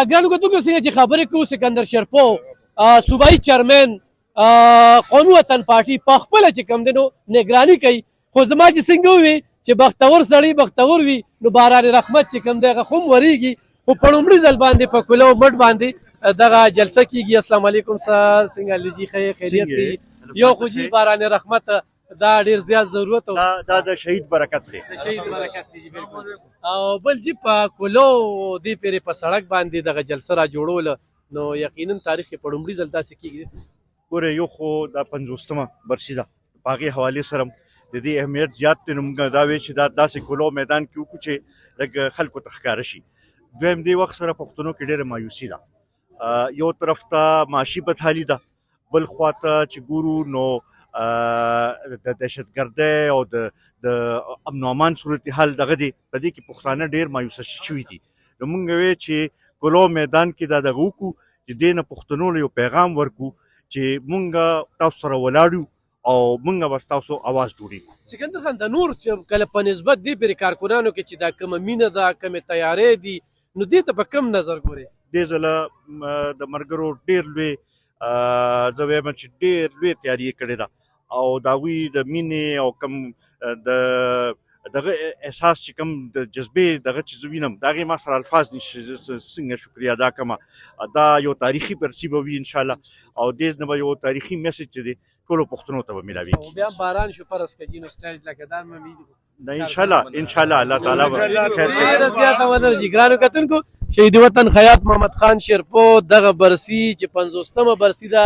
ګرانو کتونکو څنګه چې خبرې کوو سکندر شرپو صوبایي چیرمن قومي وطن پارټي په خپله چې کوم دی نو نګراني کوي خو زما چې څنګه ووي چې بختور سړی بختور وي نو باران رحمت چې کوم دی هغه خو هم ورېږي خو په لومړي ځل باندې په کوله او مټ باندې دغه جلسه کېږي. السلام علیکم سر څنګه علي جي خیریت دی؟ یو خو جي باران رحمت دا ډېر زیات ضرورت دا د شهید برکت دی د شهید برکت دی جی بالکل. او بل جی په کولو دې پېرې په سړک باندې دغه جلسه را جوړوله نو یقینا تاریخ یې په لومړي ځل داسې کېږي. ګوره یو خو دا 50مه برسي ده په هغې حوالې سره د دې اهمیت زیات دی نو موږ دا وایو چې دا داسې کولو میدان کې وکړو چې لږ خلکو ته ښکاره شي. دویم دې وخت سره پښتنو کې ډېره مایوسي ده، یو طرف ته معاشي بدحالي ده، بل خوا ته چې ګورو نو د دهشتګردۍ او د امن و امان صورتحال دغه دی په دې کې پښتانه ډېر مایوسه شوي دي. نو موږ وایو چې کولو میدان کې دا دغه وکړو چې دې نه پښتنو له یو پیغام ورکړو چې موږ تاسو سره ولاړ یو او موږ به ستاسو اواز ډوډۍ کړو. سکندر خان د نور چې کله په نسبت دې پورې کارکنانو کې چې دا کومه مینه ده کومې تیارې دي نو دې ته په کوم نظر ګورې؟ دې ځله د ملګرو ډېر لوی زه وایم چې ډېر لوی تیاري یې کړې ده او د هغوی د مینې او کوم د دغه احساس چې کوم د جذبې دغه چې زه وینم د هغې ما سره الفاظ نشي څنګه شکریه ادا کړمه. دا یو تاریخي برسي به وي انشاءالله او دې نه به یو تاریخي میسج چې دی ټولو پښتنو ته به میلاویږي. او بیا باران شو فرض کړه نو سټایل لکه دا مې نه انشاءالله الله تعالی به خیر ډېره زیاته ونرجي. ګرانو کتونکو شهید وطن خیاط محمد خان شیرپو دغه برسي چې 50مه برسي ده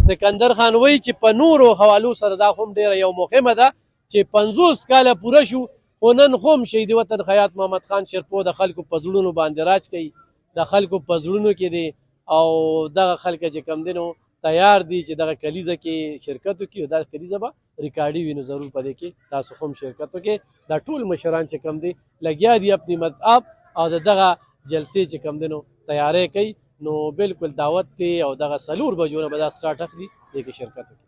سکندر خان وایي چې په نورو حوالو سره دا خو هم ډېره یو مهمه ده چې 50 کاله پوره شو خو نن خو هم شهید وطن خیاط محمد خان شیرپو د خلکو په زړونو باندې راج کوي، د خلکو په زړونو کې دی او دغه خلک چې کم دی نو تیار دي چې دغه کلیزه کې شرکت وکړي او دا کلیزه به ریکارډي وي نو ضرور په دې کې تاسو هم شرکت وکړئ. دا ټول مشران چې کم دي لګیا دي اپنی مدعاب او دغه جلسې چې کم دی نو تیاری کوي نو بالکل دعوت دی او دغه 4 بجو نه به دا سټارټ اخلي دې کې شرکت وکړي.